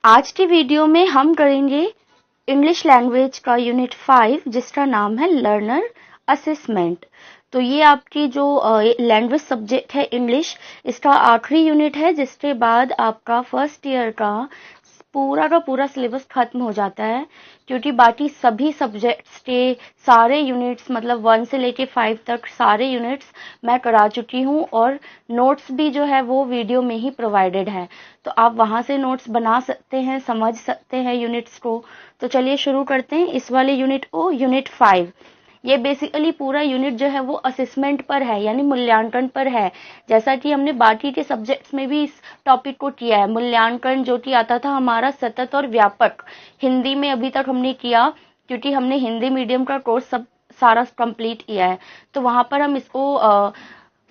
आज की वीडियो में हम करेंगे इंग्लिश लैंग्वेज का यूनिट 5 जिसका नाम है लर्नर असेसमेंट। तो ये आपकी जो लैंग्वेज सब्जेक्ट है इंग्लिश, इसका आखिरी यूनिट है जिसके बाद आपका फर्स्ट ईयर का पूरा सिलेबस खत्म हो जाता है, क्योंकि बाकी सभी सब्जेक्ट्स के सारे यूनिट्स मतलब 1 से लेके 5 तक सारे यूनिट्स मैं करा चुकी हूँ और नोट्स भी जो है वो वीडियो में ही प्रोवाइडेड है, तो आप वहां से नोट्स बना सकते हैं, समझ सकते हैं यूनिट्स को। तो चलिए शुरू करते हैं इस वाले यूनिट को, यूनिट 5। ये बेसिकली पूरा यूनिट जो है वो असेसमेंट पर है, यानी मूल्यांकन पर है। जैसा कि हमने बाकी के सब्जेक्ट्स में भी इस टॉपिक को किया है। मूल्यांकन जो कि आता था हमारा सतत और व्यापक, हिंदी में अभी तक हमने किया, क्योंकि हमने हिंदी मीडियम का कोर्स सब सारा कंप्लीट किया है, तो वहां पर हम इसको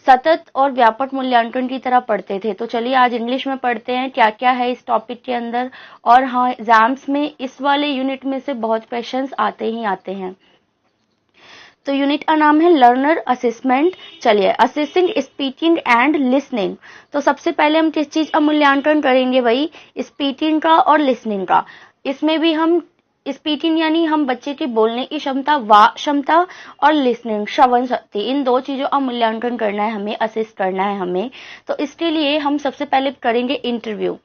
सतत और व्यापक मूल्यांकन की तरह पढ़ते थे। तो चलिए आज इंग्लिश में पढ़ते हैं क्या क्या है इस टॉपिक के अंदर। और हाँ, एग्जाम्स में इस वाले यूनिट में से बहुत क्वेश्चंस आते ही आते हैं। तो यूनिट का नाम है लर्नर असेसमेंट। चलिए, असेसिंग स्पीकिंग एंड लिसनिंग। तो सबसे पहले हम किस चीज का मूल्यांकन करेंगे भाई? स्पीकिंग का और लिसनिंग का। इसमें भी हम स्पीकिंग यानी हम बच्चे की बोलने की क्षमता, वाक क्षमता, और लिसनिंग श्रवण शक्ति, इन दो चीजों का मूल्यांकन करना है हमें, असेस करना है हमें। तो इसके लिए हम सबसे पहले करेंगे इंटरव्यू।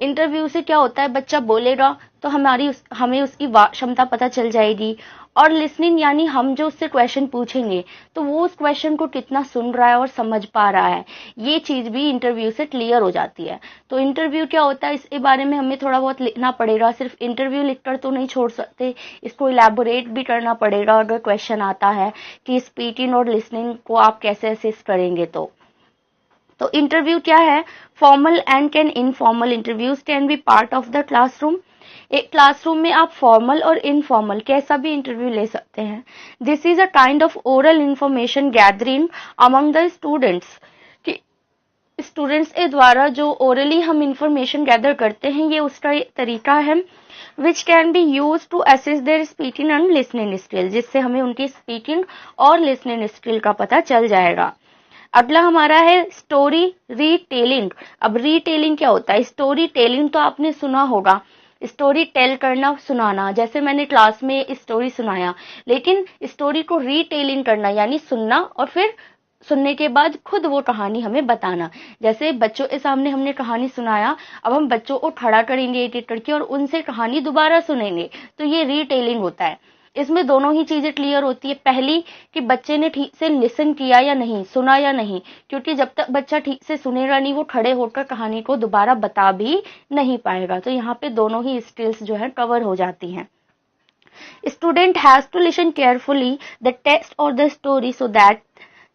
इंटरव्यू से क्या होता है, बच्चा बोलेगा तो हमें उसकी वाक क्षमता पता चल जाएगी। और लिसनिंग यानी हम जो उससे क्वेश्चन पूछेंगे तो वो उस क्वेश्चन को कितना सुन रहा है और समझ पा रहा है, ये चीज भी इंटरव्यू से क्लियर हो जाती है। तो इंटरव्यू क्या होता है इसके बारे में हमें थोड़ा बहुत लिखना पड़ेगा, सिर्फ इंटरव्यू लिखकर तो नहीं छोड़ सकते, इसको इलेबोरेट भी करना पड़ेगा अगर क्वेश्चन आता है कि स्पीकिंग और लिसनिंग को आप कैसे असेस करेंगे। तो इंटरव्यू क्या है? Formal and can informal interviews can be part of the classroom. एक क्लासरूम में आप फॉर्मल और इनफॉर्मल कैसा भी इंटरव्यू ले सकते हैं। This is a kind of oral information gathering among the students. कि स्टूडेंट्स के द्वारा जो ओरली हम इंफॉर्मेशन गैदर करते हैं, ये उसका एक तरीका है। Which can be use to assess their speaking and listening skill, जिससे हमें उनकी स्पीकिंग और लिसनिंग स्किल का पता चल जाएगा। अगला हमारा है स्टोरी रीटेलिंग। अब रीटेलिंग क्या होता है? स्टोरी टेलिंग तो आपने सुना होगा, स्टोरी टेल करना, सुनाना, जैसे मैंने क्लास में स्टोरी सुनाया, लेकिन स्टोरी को रीटेलिंग करना यानी सुनना और फिर सुनने के बाद खुद वो कहानी हमें बताना। जैसे बच्चों के सामने हमने कहानी सुनाया, अब हम बच्चों को खड़ा करेंगे एक एक करके और उनसे कहानी दोबारा सुनेंगे, तो ये रीटेलिंग होता है। इसमें दोनों ही चीजें क्लियर होती है। पहली कि बच्चे ने ठीक से लिसन किया या नहीं, सुना या नहीं, क्योंकि जब तक बच्चा ठीक से सुनेगा नहीं वो खड़े होकर कहानी को दोबारा बता भी नहीं पाएगा। तो यहाँ पे दोनों ही स्किल्स जो है कवर हो जाती हैं। Student has to listen carefully the text और the story so that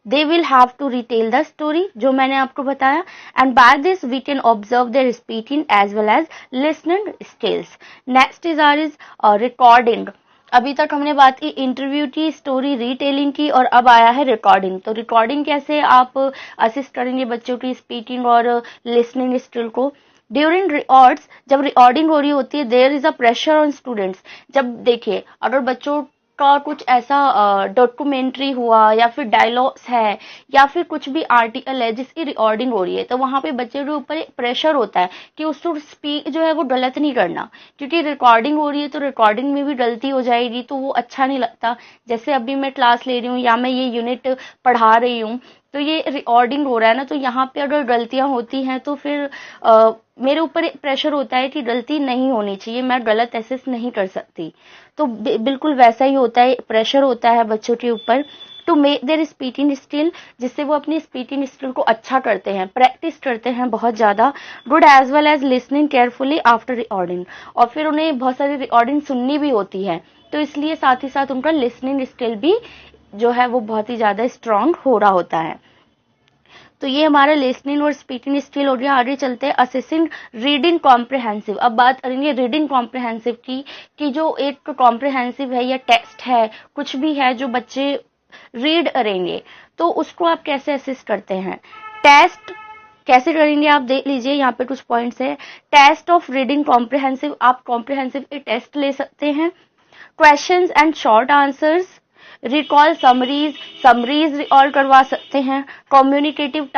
they will have to retell the story, जो मैंने आपको बताया, and by this we can observe their speaking as well as listening skills. Next is recording. अभी तक हमने बात की इंटरव्यू की, स्टोरी रीटेलिंग की, और अब आया है रिकॉर्डिंग। तो रिकॉर्डिंग कैसे आप असिस्ट करेंगे बच्चों की स्पीकिंग और लिसनिंग स्किल को? ड्यूरिंग रिकॉर्ड्स, जब रिकॉर्डिंग हो रही होती है, there is a pressure on students. जब देखिए अगर बच्चों का कुछ ऐसा डॉक्यूमेंट्री हुआ या फिर डायलॉग्स है या फिर कुछ भी आर्टिकल है जिसकी रिकॉर्डिंग हो रही है, तो वहां पे बच्चे के ऊपर एक प्रेशर होता है कि उसको स्पीक जो है वो गलत नहीं करना, क्योंकि रिकॉर्डिंग हो रही है तो रिकॉर्डिंग में भी गलती हो जाएगी तो वो अच्छा नहीं लगता। जैसे अभी मैं क्लास ले रही हूँ या मैं ये यूनिट पढ़ा रही हूँ, तो ये रिकॉर्डिंग हो रहा है ना, तो यहाँ पे अगर गलतियां होती हैं तो फिर मेरे ऊपर एक प्रेशर होता है कि गलती नहीं होनी चाहिए, मैं गलत एसेस नहीं कर सकती। तो बिल्कुल वैसा ही होता है, प्रेशर होता है बच्चों के ऊपर to make their speaking skill, जिससे वो अपनी स्पीकिंग स्किल को अच्छा करते हैं, प्रैक्टिस करते हैं बहुत ज्यादा। Good as well as listening carefully after recording, और फिर उन्हें बहुत सारी रिकॉर्डिंग सुननी भी होती है, तो इसलिए साथ ही साथ उनका लिसनिंग स्किल भी जो है वो बहुत ही ज्यादा स्ट्रांग हो रहा होता है। तो ये हमारा लिसनिंग और स्पीकिंग स्किल हो गया। आगे चलते हैं असेसिंग रीडिंग कॉम्प्रिहेंसिव। अब बात करेंगे रीडिंग कॉम्प्रिहेंसिव की, कि जो एक कॉम्प्रिहेंसिव है या टेक्स्ट है, कुछ भी है जो बच्चे रीड करेंगे, तो उसको आप कैसे असेस करते हैं? टेस्ट कैसे करेंगे आप देख लीजिए, यहाँ पे कुछ पॉइंट्स है। टेस्ट ऑफ रीडिंग कॉम्प्रिहेंसिव, आप कॉम्प्रिहेंसिव के टेस्ट ले सकते हैं। Questions and short answers, recall summaries, summaries recall करवा सकते हैं। कम्युनिकेटिव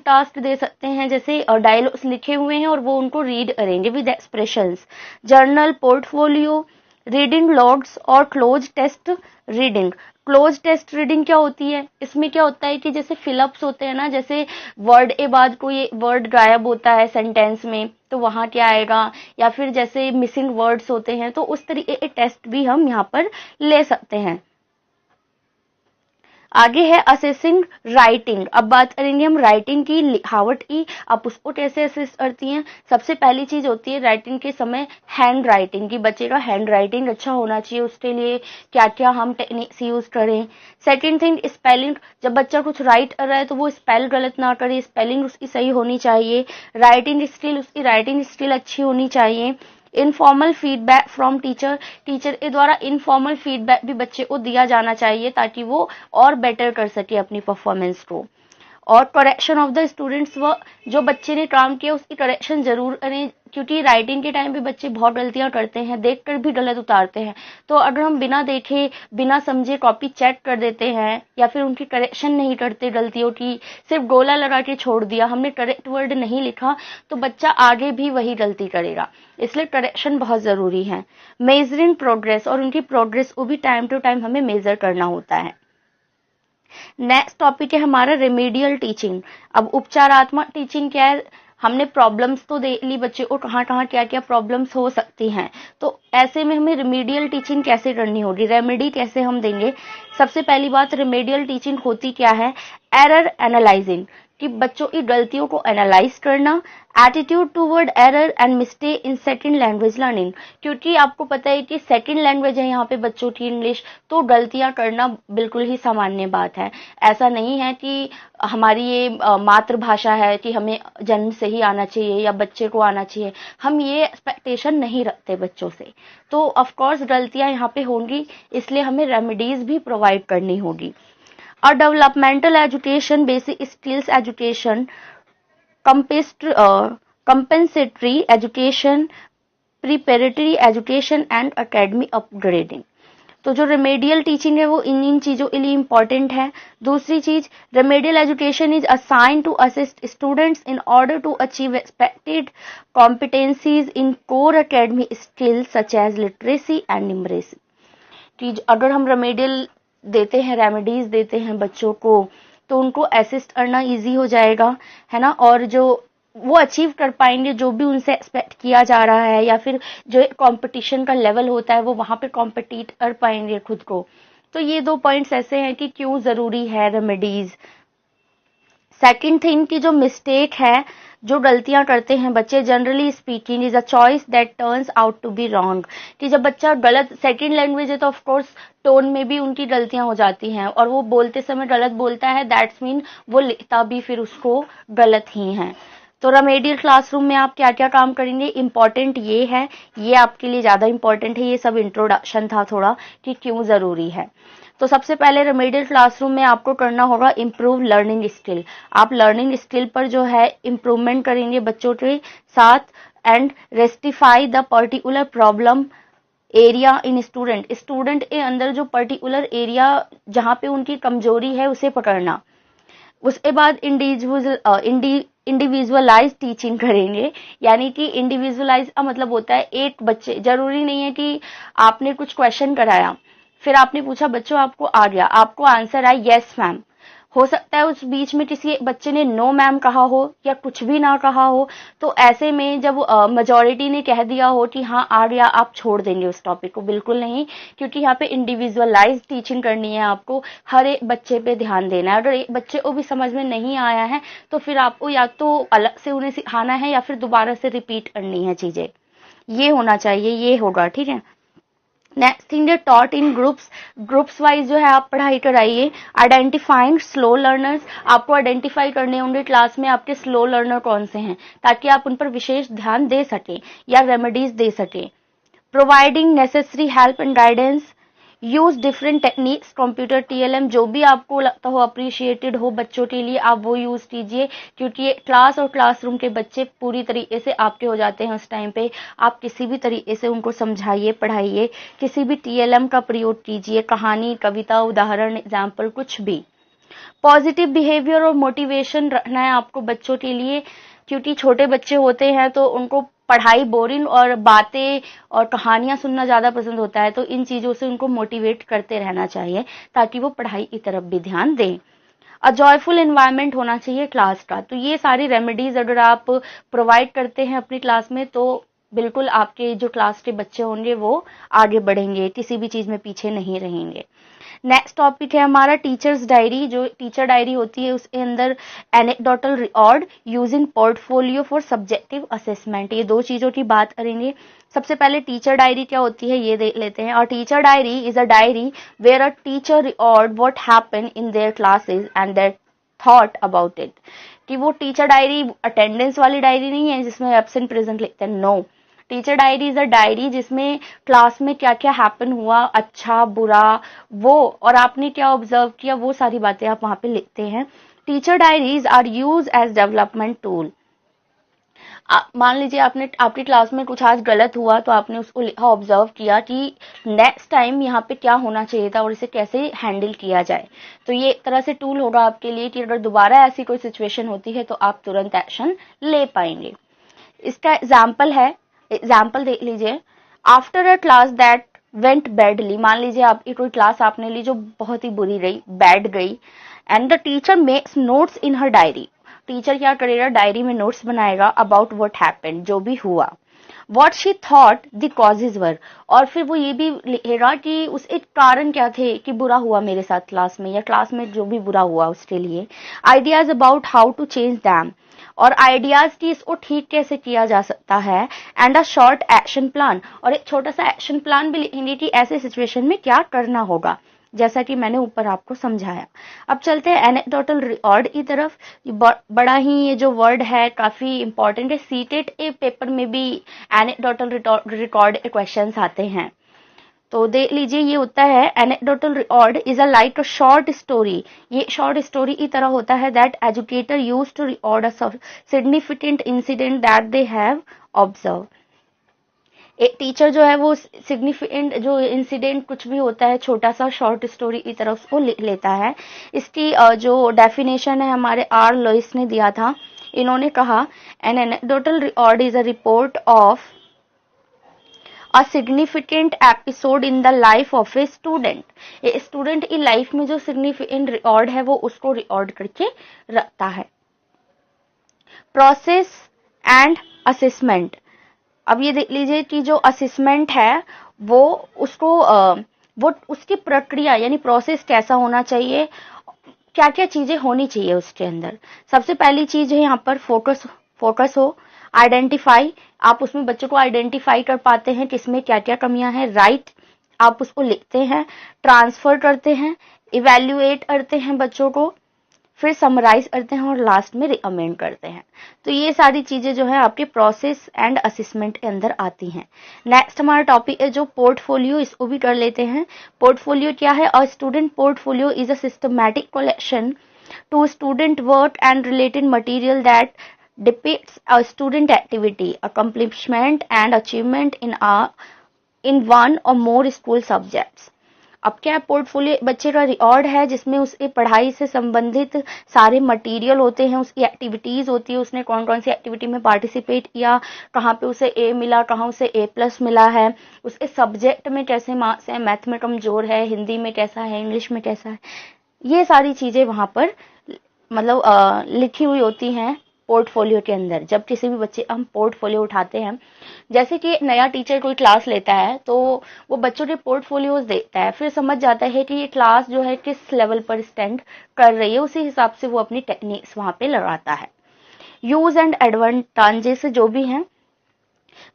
टास्क दे सकते हैं, जैसे डायलॉग्स लिखे हुए हैं और वो उनको रीड करेंगे with expressions. Journal, portfolio, reading logs और cloze test reading. Cloze test reading क्या होती है? इसमें क्या होता है कि जैसे फिलअप्स होते हैं ना, जैसे वर्ड के बाद कोई वर्ड गायब होता है सेंटेंस में, तो वहां क्या आएगा, या फिर जैसे मिसिंग वर्ड्स होते हैं, तो उस तरीके के टेस्ट भी हम यहाँ पर ले सकते हैं। आगे है असेसिंग राइटिंग। अब बात करेंगे हम राइटिंग की, लिखावट की। आप उसको कैसे असेस करती हैं? सबसे पहली चीज होती है राइटिंग के समय हैंड राइटिंग की। बच्चे का हैंड राइटिंग अच्छा होना चाहिए, उसके लिए क्या क्या हम टेक्निक्स यूज करें। सेकंड थिंग स्पेलिंग, जब बच्चा कुछ राइट कर रहा है तो वो स्पेल गलत ना करे, स्पेलिंग उसकी सही होनी चाहिए। राइटिंग स्किल, उसकी राइटिंग स्किल अच्छी होनी चाहिए। Informal feedback from teacher, teacher के द्वारा इनफॉर्मल फीडबैक भी बच्चे को दिया जाना चाहिए ताकि वो और बेटर कर सके अपनी परफॉर्मेंस को। और करेक्शन ऑफ द स्टूडेंट्स, वो जो बच्चे ने काम किया उसकी करेक्शन जरूर करें, क्योंकि राइटिंग के टाइम पे बच्चे बहुत गलतियां करते हैं, देखकर भी गलत उतारते हैं। तो अगर हम बिना देखे बिना समझे कॉपी चेक कर देते हैं या फिर उनकी करेक्शन नहीं करते गलतियों की, सिर्फ गोला लगा के छोड़ दिया, हमने करेक्ट वर्ड नहीं लिखा, तो बच्चा आगे भी वही गलती करेगा। इसलिए करेक्शन बहुत जरूरी है। मेजरिंग प्रोग्रेस, और उनकी प्रोग्रेस को भी टाइम टू टाइम हमें मेजर करना होता है। नेक्स्ट टॉपिक है हमारा रेमेडियल टीचिंग। अब उपचारात्मक टीचिंग क्या है? हमने प्रॉब्लम्स तो देख ली बच्चे को, कहाँ कहाँ क्या क्या प्रॉब्लम्स हो सकती हैं, तो ऐसे में हमें रेमेडियल टीचिंग कैसे करनी होगी, रेमेडी कैसे हम देंगे? सबसे पहली बात, रेमेडियल टीचिंग होती क्या है? एरर एनालाइजिंग, कि बच्चों की गलतियों को एनालाइज करना। Attitude toward error and mistake in second language learning, क्योंकि आपको पता है कि सेकंड लैंग्वेज है यहाँ पे बच्चों की इंग्लिश, तो गलतियां करना बिल्कुल ही सामान्य बात है। ऐसा नहीं है कि हमारी ये मातृभाषा है कि हमें जन्म से ही आना चाहिए या बच्चे को आना चाहिए, हम ये एक्सपेक्टेशन नहीं रखते बच्चों से। तो ऑफ कोर्स गलतियां यहाँ पे होंगी, इसलिए हमें रेमेडीज भी प्रोवाइड करनी होगी। और developmental education, basic skills education, compensatory education, preparatory education and academy upgrading। तो जो रेमेडियल टीचिंग है वो इन चीजों के लिए इंपॉर्टेंट है। दूसरी चीज, remedial education is assigned to assist students in order to achieve expected competencies in core academy skills such as literacy and numeracy. अगर हम रेमेडियल देते हैं, रेमेडीज देते हैं बच्चों को, तो उनको असिस्ट करना इजी हो जाएगा, है ना, और जो वो अचीव कर पाएंगे जो भी उनसे एक्सपेक्ट किया जा रहा है, या फिर जो कंपटीशन का लेवल होता है वो वहां पे कॉम्पिटिट कर पाएंगे खुद को। तो ये 2 पॉइंट्स ऐसे हैं कि क्यों जरूरी है रेमेडीज। सेकंड थिंग की जो मिस्टेक है, जो गलतियां करते हैं बच्चे, generally speaking is a choice that turns out to be wrong, कि जब बच्चा गलत, सेकंड लैंग्वेज है तो ऑफ कोर्स टोन में भी उनकी गलतियां हो जाती हैं, और वो बोलते समय गलत बोलता है, दैट्स मीन वो लिखता भी फिर उसको गलत ही है। तो रेमेडियल क्लासरूम में आप क्या क्या काम करेंगे, इंपॉर्टेंट ये है, ये आपके लिए ज्यादा इंपॉर्टेंट है। ये सब इंट्रोडक्शन था थोड़ा कि क्यों जरूरी है। तो सबसे पहले रेमेडियल क्लासरूम में आपको करना होगा इम्प्रूव लर्निंग स्किल। आप लर्निंग स्किल पर जो है इम्प्रूवमेंट करेंगे बच्चों के साथ, and rectify the particular problem area इन स्टूडेंट के अंदर जो पर्टिकुलर एरिया जहाँ पे उनकी कमजोरी है उसे पकड़ना। उसके बाद इंडिविजुअलाइज टीचिंग करेंगे, यानी कि इंडिविजुअलाइज का मतलब होता है एक बच्चे, जरूरी नहीं है कि आपने कुछ क्वेश्चन कराया, फिर आपने पूछा बच्चों आपको आ गया, आपको आंसर आया यस मैम, हो सकता है उस बीच में किसी बच्चे ने नो मैम कहा हो या कुछ भी ना कहा हो, तो ऐसे में जब मेजॉरिटी ने कह दिया हो कि हाँ आ गया, आप छोड़ देंगे उस टॉपिक को? बिल्कुल नहीं, क्योंकि यहाँ पे इंडिविजुअलाइज टीचिंग करनी है, आपको हर एक बच्चे पे ध्यान देना है। अगर एक बच्चे को भी समझ में नहीं आया है तो फिर आपको या तो अलग से उन्हें सिखाना है या फिर दोबारा से रिपीट करनी है चीजें, ये होना चाहिए, ये होगा, ठीक है। नेक्स्ट थिंग है टॉट इन ग्रुप्स वाइज जो है आप पढ़ाई कराइए। आइडेंटिफाइंग स्लो लर्नर्स, आपको आइडेंटिफाई करने होंगे क्लास में आपके स्लो लर्नर कौन से हैं, ताकि आप उन पर विशेष ध्यान दे सके या रेमेडीज दे सके। Providing necessary help and guidance, use different techniques, computer, TLM, जो भी आपको लगता हो अप्रिशिएटेड हो बच्चों के लिए आप वो यूज कीजिए, क्योंकि क्लास और क्लासरूम के बच्चे पूरी तरीके से आपके हो जाते हैं उस टाइम पे। आप किसी भी तरीके से उनको समझाइए, पढ़ाइए, किसी भी TLM का प्रयोग कीजिए, कहानी, कविता, उदाहरण, एग्जाम्पल, कुछ भी। पॉजिटिव बिहेवियर और मोटिवेशन रखना है आपको बच्चों के लिए, क्योंकि छोटे बच्चे होते हैं तो उनको पढ़ाई, बोरिंग और बातें और कहानियां सुनना ज्यादा पसंद होता है, तो इन चीजों से उनको मोटिवेट करते रहना चाहिए ताकि वो पढ़ाई की तरफ भी ध्यान दें। अ जॉयफुल एनवायरनमेंट होना चाहिए क्लास का। तो ये सारी रेमेडीज अगर आप प्रोवाइड करते हैं अपनी क्लास में तो बिल्कुल आपके जो क्लास के बच्चे होंगे वो आगे बढ़ेंगे, किसी भी चीज में पीछे नहीं रहेंगे। नेक्स्ट टॉपिक है हमारा टीचर्स डायरी। जो टीचर डायरी होती है उसके अंदर anecdotal record using portfolio for subjective assessment, ये दो चीजों की बात करेंगे। सबसे पहले टीचर डायरी क्या होती है ये देख लेते हैं। और teacher diary is a diary where a teacher record what happen in their classes and their thought about it. कि वो टीचर डायरी अटेंडेंस वाली डायरी नहीं है जिसमें एब्सेंट प्रेजेंट लिखते हैं, no. Teacher diary is a diary जिसमें class में क्या क्या हैपन हुआ, अच्छा बुरा, वो और आपने क्या ऑब्जर्व किया, वो सारी बातें आप वहां पे लिखते हैं। Teacher diaries are use as development tool. मान लीजिए आपने आपकी क्लास में कुछ आज गलत हुआ तो आपने उसको लिखा, ऑब्जर्व किया कि नेक्स्ट टाइम यहाँ पे क्या होना चाहिए था और इसे कैसे हैंडल किया जाए। तो ये एक तरह से टूल होगा आपके लिए कि अगर दोबारा ऐसी कोई सिचुएशन होती है तो आप तुरंत एक्शन ले पाएंगे। इसका एग्जाम्पल देख लीजिए। After a class that went badly, मान लीजिए आपकी कोई क्लास आपने ली जो बहुत ही बुरी रही, बैड गई, and the teacher makes notes in her diary. Teacher क्या करेगा, डायरी में नोट्स बनाएगा अबाउट व्हाट हैपेंड, जो भी हुआ, what she thought the causes were, और फिर वो ये भी लिखेगा कि उस एक कारण क्या थे कि बुरा हुआ मेरे साथ क्लास में, या क्लास में जो भी बुरा हुआ उसके लिए, ideas about how to change them, और आइडियाज की इसको ठीक कैसे किया जा सकता है, and a short action plan, और एक छोटा सा एक्शन प्लान भी लिखेंगे कि ऐसे सिचुएशन में क्या करना होगा, जैसा कि मैंने ऊपर आपको समझाया। अब चलते हैं एनेक्डोटल रिकॉर्ड की तरफ। बड़ा ही ये जो वर्ड है काफी इंपॉर्टेंट है, सीटेट ए पेपर में भी एनेक्डोटल रिकॉर्ड क्वेश्चंस आते हैं। तो देख लीजिए, ये होता है anecdotal record is a like a short story. ये शॉर्ट स्टोरी की तरह होता है that educator use to record a significant incident that they have observe. एक टीचर जो है वो सिग्निफिकेंट जो इंसिडेंट कुछ भी होता है छोटा सा शॉर्ट स्टोरी की तरफ उसको लिख लेता है। इसकी जो डेफिनेशन है हमारे आर लुइस ने दिया था। इन्होंने कहा an anecdotal record is a report of a significant episode in the life of a student. Student की लाइफ में जो सिग्निफिकेंट रिकॉर्ड है वो उसको रिकॉर्ड करके रखता है। Process and assessment. अब ये देख लीजिए कि जो असेसमेंट है वो उसको वो उसकी प्रक्रिया यानी प्रोसेस कैसा होना चाहिए, क्या क्या चीजें होनी चाहिए उसके अंदर। सबसे पहली चीज है यहाँ पर फोकस हो। आइडेंटिफाई, आप उसमें बच्चों को आइडेंटिफाई कर पाते हैं किसमें क्या क्या कमियां हैं। राइट, आप उसको लिखते हैं। ट्रांसफर करते हैं, इवेल्युएट करते हैं बच्चों को, फिर समराइज करते हैं और लास्ट में रिकमेंड करते हैं। तो ये सारी चीजें जो है आपके प्रोसेस एंड असेसमेंट के अंदर आती हैं। नेक्स्ट हमारा टॉपिक है जो पोर्टफोलियो, इसको भी कर लेते हैं। पोर्टफोलियो क्या है? A student portfolio is a systematic collection to student work and related material that depicts a student activity, accomplishment and achievement in one or more school subjects। अब क्या पोर्टफोलियो बच्चे का रिकॉर्ड है जिसमें उसकी पढ़ाई से संबंधित सारे मटेरियल होते हैं, उसकी एक्टिविटीज होती है, उसने कौन कौन सी एक्टिविटी में पार्टिसिपेट किया, कहाँ पे उसे ए मिला, कहाँ उसे A+ मिला है, उसके सब्जेक्ट में कैसे मार्क्स हैं, मैथ में कमजोर है, हिंदी में कैसा है, इंग्लिश में कैसा है, ये सारी चीजें वहां पर मतलब लिखी हुई होती हैं पोर्टफोलियो के अंदर। जब किसी भी बच्चे हम पोर्टफोलियो उठाते हैं, जैसे कि नया टीचर कोई क्लास लेता है तो वो बच्चों के पोर्टफोलियोज देखता है, फिर समझ जाता है कि ये क्लास जो है किस लेवल पर स्टैंड कर रही है, उसी हिसाब से वो अपनी टेक्निक्स वहां पे लगाता है। यूज एंड एडवांटेजेस जो भी हैं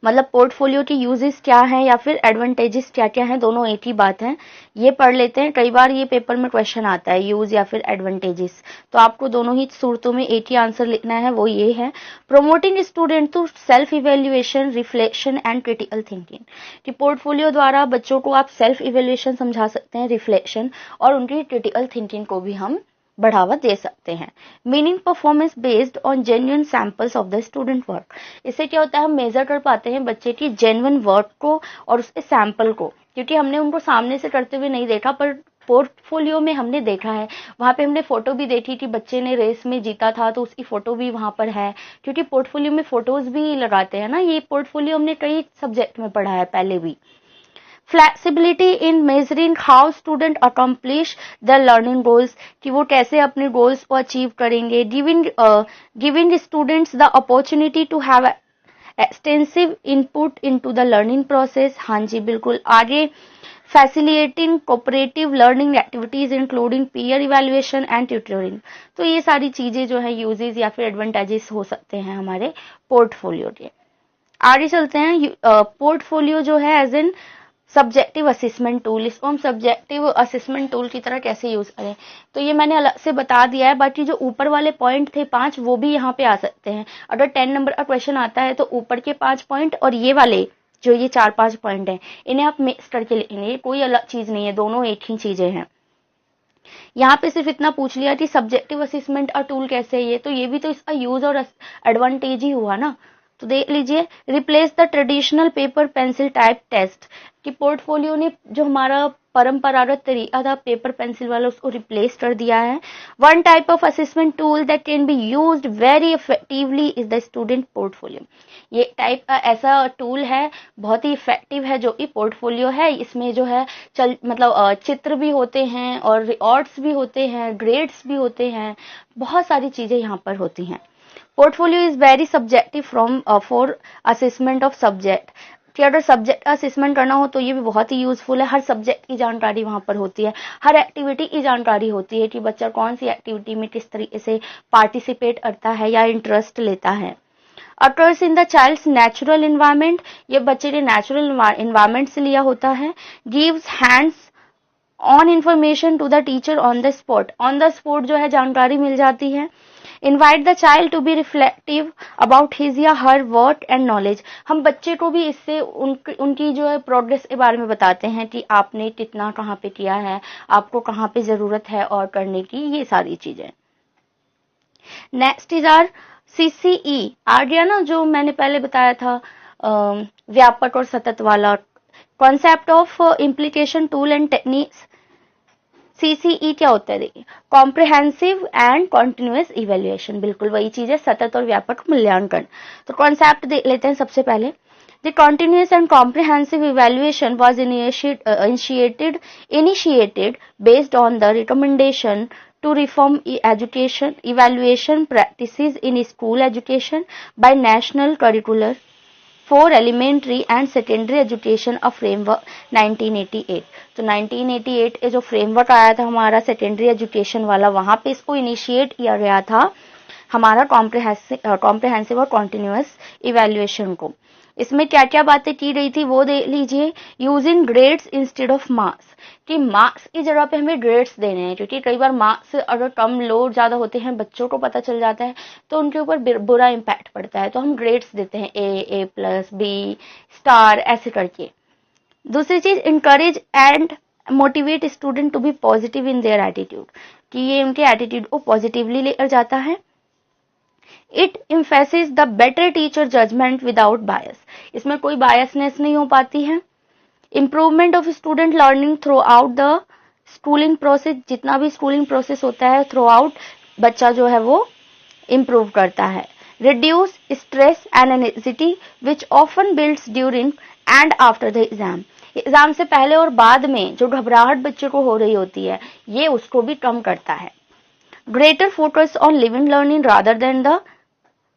मतलब पोर्टफोलियो की यूजेस क्या है या फिर एडवांटेजेस क्या क्या है, दोनों एक ही बात है। ये पढ़ लेते हैं, कई बार ये पेपर में क्वेश्चन आता है यूज या फिर एडवांटेजेस, तो आपको दोनों ही सूरतों में एक ही आंसर लिखना है, वो ये है promoting student to self evaluation, reflection and critical thinking. कि पोर्टफोलियो द्वारा बच्चों को आप सेल्फ इवेल्युएशन समझा सकते हैं, रिफ्लेक्शन और उनकी क्रिटिकल थिंकिंग को भी हम बढ़ावा दे सकते हैं। Meaning performance based on genuine samples of the student work. इससे क्या होता है, हम मेजर कर पाते हैं बच्चे की जेन्युइन वर्क को और उसके सैंपल को, क्योंकि हमने उनको सामने से करते हुए नहीं देखा, पर पोर्टफोलियो में हमने देखा है। वहां पे हमने फोटो भी देखी कि बच्चे ने रेस में जीता था, तो उसकी फोटो भी वहां पर है, क्योंकि पोर्टफोलियो में फोटोज भी लगाते हैं ना। ये पोर्टफोलियो हमने कई सब्जेक्ट में पढ़ा है पहले भी। Flexibility in measuring how student accomplish the learning goals, कि वो कैसे अपने गोल्स को अचीव करेंगे। Giving students the opportunity to have extensive input into the learning process. हाँ जी बिल्कुल। आगे facilitating cooperative learning activities including peer evaluation and tutoring. तो ये सारी चीजें जो है यूजेस या फिर एडवांटेजेस हो सकते हैं हमारे पोर्टफोलियो के। आगे चलते हैं। पोर्टफोलियो जो है as an subjective assessment tool, इसको हम सब्जेक्टिव असेसमेंट टूल की तरह कैसे यूज करें, तो ये मैंने अलग से बता दिया है। बाकी जो ऊपर वाले पॉइंट थे 5, वो भी यहाँ पे आ सकते हैं। अगर 10 नंबर का क्वेश्चन आता है तो ऊपर के 5 पॉइंट और ये वाले जो ये 4-5 पॉइंट हैं, इन्हें आप मिक्स करके लिखेंगे, कोई अलग चीज नहीं है, दोनों एक ही चीजें हैं। यहाँ पे सिर्फ इतना पूछ लिया कि सब्जेक्टिव असेसमेंट और टूल कैसे है, ये तो ये भी तो इसका यूज और एडवांटेज ही हुआ ना। तो देख लीजिए, replace the traditional paper pencil type test, कि पोर्टफोलियो ने जो हमारा परंपरागत तरीका था पेपर पेंसिल वाला, उसको रिप्लेस कर दिया है। One type of assessment tool that can be used very effectively is the student portfolio. ये टाइप का ऐसा टूल है, बहुत ही इफेक्टिव है, जो कि पोर्टफोलियो है। इसमें जो है चित्र भी होते हैं और रिकॉर्ड्स भी होते हैं, ग्रेड्स भी होते हैं, बहुत सारी चीजें यहाँ पर होती हैं। Portfolio is very subjective from for assessment of subject, कि अगर सब्जेक्ट का असेसमेंट करना हो तो ये भी बहुत ही यूजफुल है। हर सब्जेक्ट की जानकारी वहां पर होती है, हर एक्टिविटी की जानकारी होती है कि बच्चा कौन सी एक्टिविटी में किस तरीके से पार्टिसिपेट करता है या इंटरेस्ट लेता है। Occurs in the child's natural environment, ये बच्चे के नेचुरल इन्वायरमेंट से लिया होता है। Gives hands on information to the teacher on the spot जो है जानकारी मिल जाती है। Invite the child to be reflective about his या हर वर्क एंड नॉलेज, हम बच्चे को भी इससे उनकी जो है प्रोग्रेस के बारे में बताते हैं कि आपने कितना कहाँ पे किया है, आपको कहाँ पे जरूरत है और करने की, ये सारी चीजें। नेक्स्ट इज आर CCE, आ गया ना जो मैंने पहले बताया था, व्यापक और सतत वाला concept of implication tool and techniques. CCE क्या होता है, देखिए कॉम्प्रिहेंसिव एंड कॉन्टिन्यूअस इवेल्युएशन, बिल्कुल वही चीज है, सतत और व्यापक मूल्यांकन। तो कॉन्सेप्ट देख लेते हैं सबसे पहले। The continuous and comprehensive evaluation was initiated based on the recommendation to reform education evaluation practices in school education by National Curricular for Elementary and Secondary Education a framework 1988। तो 1988 जो फ्रेमवर्क आया था हमारा सेकेंडरी एजुकेशन वाला, वहां पे इसको initiate किया गया था हमारा कॉम्प्रिहेंसिव और कॉन्टिन्यूअस इवेल्युएशन को। इसमें क्या क्या बातें की गई थी वो देख लीजिए। Using grades instead of marks, कि मार्क्स की जगह पे हमें ग्रेड्स देने हैं, क्योंकि कई बार मार्क्स अगर कम लो ज्यादा होते हैं, बच्चों को पता चल जाता है तो उनके ऊपर बुरा इम्पैक्ट पड़ता है, तो हम ग्रेड्स देते हैं A+, B स्टार ऐसे करके। दूसरी चीज, encourage and motivate student to be positive in their attitude, कि ये उनके एटीट्यूड को पॉजिटिवली लेकर जाता है। It emphasis the better teacher judgment without bias, इसमें कोई बायसनेस नहीं हो पाती है। Improvement of student learning throughout the schooling process, जितना भी स्कूलिंग प्रोसेस होता है थ्रू आउट बच्चा जो है वो इम्प्रूव करता है। Reduce stress and anxiety which often builds during and after the exam से पहले और बाद में जो घबराहट बच्चे को हो रही होती है, ये उसको भी कम करता है। Greater focus on living learning rather than the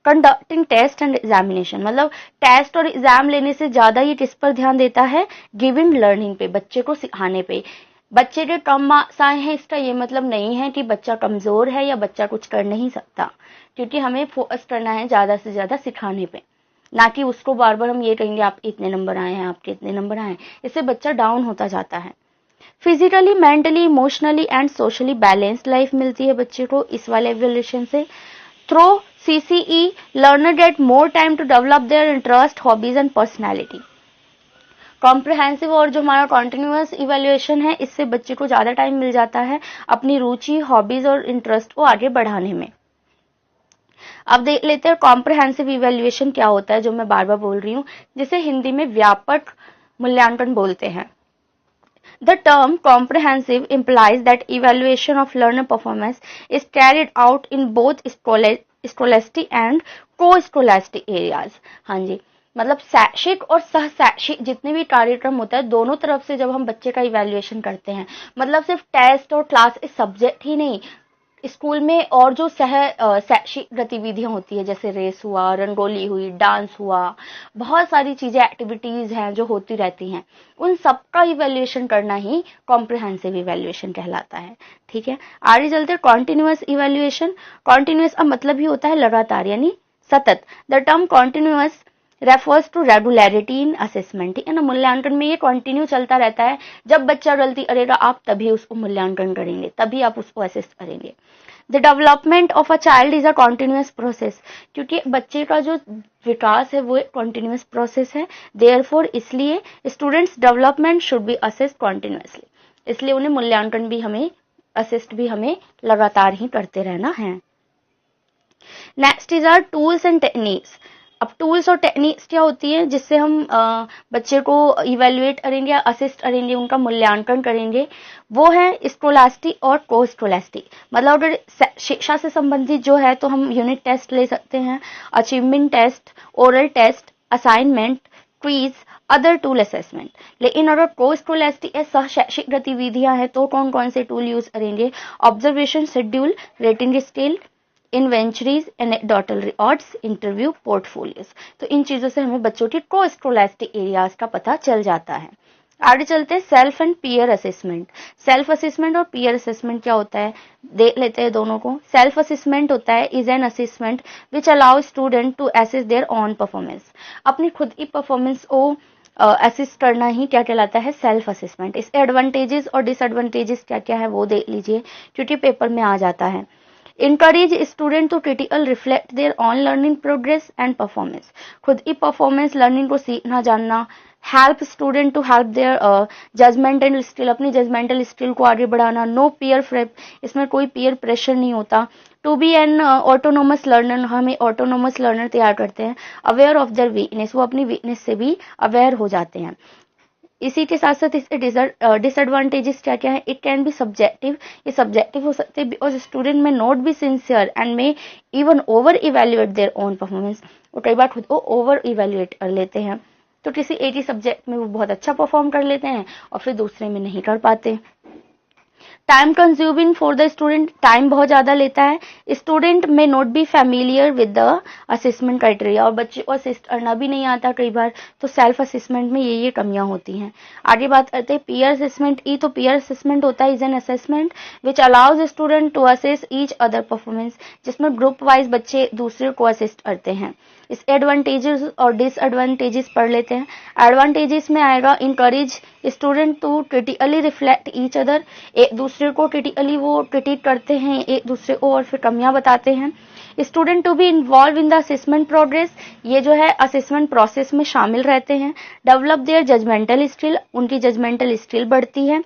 conducting test and examination, मतलब टेस्ट और एग्जाम लेने से ज्यादा ये किस पर ध्यान देता है, गिविंग लर्निंग पे, बच्चे को सिखाने पे। बच्चे के कम मार्क्स आए हैं इसका ये मतलब नहीं है कि बच्चा कमजोर है या बच्चा कुछ कर नहीं सकता, क्योंकि हमें फोकस करना है ज्यादा से ज्यादा सिखाने पे। ना कि उसको बार बार हम ये कहेंगे आप इतने नंबर आए हैं, आपके इतने नंबर आए हैं। इससे बच्चा डाउन होता जाता है। Physically, mentally, emotionally and socially balanced life मिलती है बच्चे को इस वाले एवल्यूशन से। Through CCE, learner get more time to develop their interest, hobbies and personality. Comprehensive और जो हमारा कॉन्टिन्यूअस इवेल्युएशन है, इससे बच्चे को ज्यादा टाइम मिल जाता है अपनी रुचि, हॉबीज और इंटरेस्ट को आगे बढ़ाने में। अब देख लेते हैं कॉम्प्रिहेंसिव इवेल्युएशन क्या होता है, जो मैं बार बार बोल रही हूँ, जिसे हिंदी में व्यापक मूल्यांकन बोलते हैं। The term comprehensive implies that evaluation of learner performance is carried out in both scholastic and co-scholastic areas. हाँ जी, मतलब शैक्षिक और सह शैक्षिक जितने भी कार्यक्रम होता है, दोनों तरफ से जब हम बच्चे का इवैल्यूएशन करते हैं, मतलब सिर्फ टेस्ट और क्लास सब्जेक्ट ही नहीं, स्कूल में और जो शैक्षिक गतिविधियां होती है, जैसे रेस हुआ, रंगोली हुई, डांस हुआ, बहुत सारी चीजें, एक्टिविटीज हैं जो होती रहती हैं, उन सबका इवैल्यूएशन करना ही कॉम्प्रिहेंसिव इवैल्यूएशन कहलाता है। ठीक है, आगे चलते हैं कॉन्टिन्यूअस इवैल्यूएशन। कॉन्टिन्यूअस का मतलब ही होता है लगातार, यानी सतत। The term continuous refers to regularity in assessment. ठीक है ना, मूल्यांकन में ये कंटिन्यू चलता रहता है। जब बच्चा गलती करेगा, आप तभी उसको मूल्यांकन करेंगे, तभी आप उसको असेस करेंगे। The development of a child is a continuous process, क्योंकि बच्चे का जो विकास है वो एक कॉन्टिन्यूअस प्रोसेस है। देयरफॉर, इसलिए students development should be assessed continuously, इसलिए उन्हें मूल्यांकन भी हमें, असिस्ट भी हमें लगातार ही करते रहना है। Next is are tools and techniques. अब टूल्स और टेक्निक्स क्या होती है जिससे हम बच्चे को इवेल्युएट करेंगे, असिस्ट करेंगे, उनका मूल्यांकन करेंगे, वो है स्कोलास्टिक और को स्कोलास्टिक। मतलब अगर शिक्षा से संबंधित जो है तो हम यूनिट टेस्ट ले सकते हैं, achievement test, oral test, assignment, quiz, other tool assessment. लेकिन अगर को स्कोलास्टिक या सह शैक्षिक गतिविधियां हैं तो कौन कौन से टूल यूज करेंगे? Observation schedule, rating scale, inventories, anecdotal records, interview, portfolios. तो इन चीजों से हमें बच्चों की को स्कोलास्टिक एरियाज का पता चल जाता है। आगे चलते हैं self and peer assessment. Self assessment और पीयर असेसमेंट क्या होता है, देख लेते हैं दोनों को। सेल्फ असेसमेंट होता है is an assessment which allow student to assess their own performance. अपनी खुद की परफॉर्मेंस को असिस्ट करना ही क्या कहलाता है? Self assessment. इसके एडवांटेजेस और डिसएडवांटेजेस क्या क्या है वो देख लीजिए, क्योंकि पेपर में आ जाता है। Encourage student to critically reflect their own learning progress and performance. खुद की परफॉर्मेंस, लर्निंग को सीखना जानना। Help student to help their judgemental skill, अपनी जजमेंटल स्किल को आगे बढ़ाना। नो पीयर प्रेप, इसमें कोई पीयर प्रेशर नहीं होता। To be an autonomous learner, हमें ऑटोनोमस लर्नर तैयार करते हैं। अवेयर ऑफ देयर वीकनेस, वो अपनी वीकनेस से भी अवेयर हो जाते हैं। इसी के साथ साथ इसके डिसएडवांटेजेस क्या क्या है? इट कैन बी सब्जेक्टिव, ये सब्जेक्टिव हो सकते हैं बिकॉज स्टूडेंट में नॉट बी सिंसियर एंड में even over evaluate their own performance, और कई बार खुद को ओवर इवेल्युएट कर लेते हैं। तो किसी एक ही सब्जेक्ट में वो बहुत अच्छा परफॉर्म कर लेते हैं और फिर दूसरे में नहीं कर पाते। Time consuming for the student, time बहुत ज्यादा लेता है। स्टूडेंट में not B familiar with the assessment criteria, और बच्चे को असिस्ट करना भी नहीं आता कई बार, तो सेल्फ असेसमेंट में ये कमियां होती हैं। आगे बात करते हैं पीयर असेसमेंट की। तो पीयर असेसमेंट होता है is an assessment which allows student to assess each other performance, जिसमें ग्रुप वाइज बच्चे दूसरे को असिस्ट करते हैं। इस एडवांटेजेस और डिसएडवांटेजेस पढ़ लेते हैं। एडवांटेजेस में आएगा encourage student to critically reflect each other, एक दूसरे को क्रिटिकली वो क्रिटिक करते हैं एक दूसरे को और फिर कमियां बताते हैं। Student to be involve in the assessment progress, ये जो है असेसमेंट प्रोसेस में शामिल रहते हैं। डेवलप देयर जजमेंटल स्किल, उनकी जजमेंटल स्किल बढ़ती है।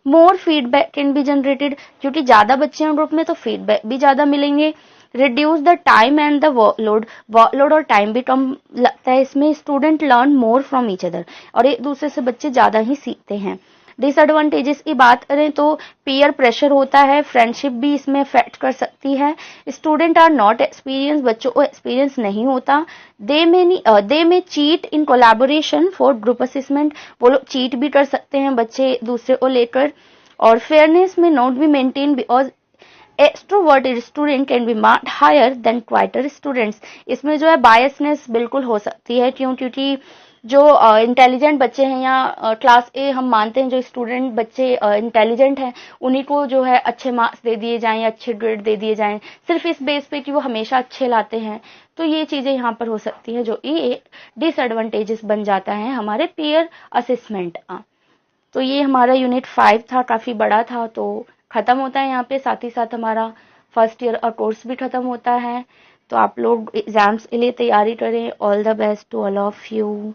More feedback can be generated, क्योंकि ज्यादा बच्चे हैं ग्रुप में तो फीडबैक भी ज्यादा मिलेंगे। Reduce the time and the workload और टाइम भी कम लगता है इसमें। Student learn more from each other, और एक दूसरे से बच्चे ज्यादा ही सीखते हैं। डिसएडवांटेजेस की बात करें तो पीयर प्रेशर होता है, फ्रेंडशिप भी इसमें अफेक्ट कर सकती है। स्टूडेंट आर नॉट एक्सपीरियंस, बच्चों को एक्सपीरियंस नहीं होता। दे में cheat in collaboration for group assessment, वो लोग चीट भी कर सकते हैं बच्चे दूसरे को लेकर। और फेयरनेस में not be maintain because extroverted student can be marked higher than quieter students, इसमें जो है बायसनेस बिल्कुल हो सकती है, क्योंकि जो इंटेलिजेंट बच्चे हैं या क्लास ए हम मानते हैं जो स्टूडेंट बच्चे इंटेलिजेंट हैं, उन्हीं को जो है अच्छे मार्क्स दे दिए जाएं, अच्छे ग्रेड दे दिए जाएं, सिर्फ इस बेस पे कि वो हमेशा अच्छे लाते हैं। तो ये चीजें यहाँ पर हो सकती है, जो ये डिसएडवांटेजेस बन जाता है हमारे पीयर असेसमेंट का। तो ये हमारा यूनिट 5 था, काफी बड़ा था, तो खत्म होता है यहाँ पे। साथ ही साथ हमारा फर्स्ट ईयर का कोर्स भी खत्म होता है। तो आप लोग एग्जाम्स के लिए तैयारी करें। All the best to all of you.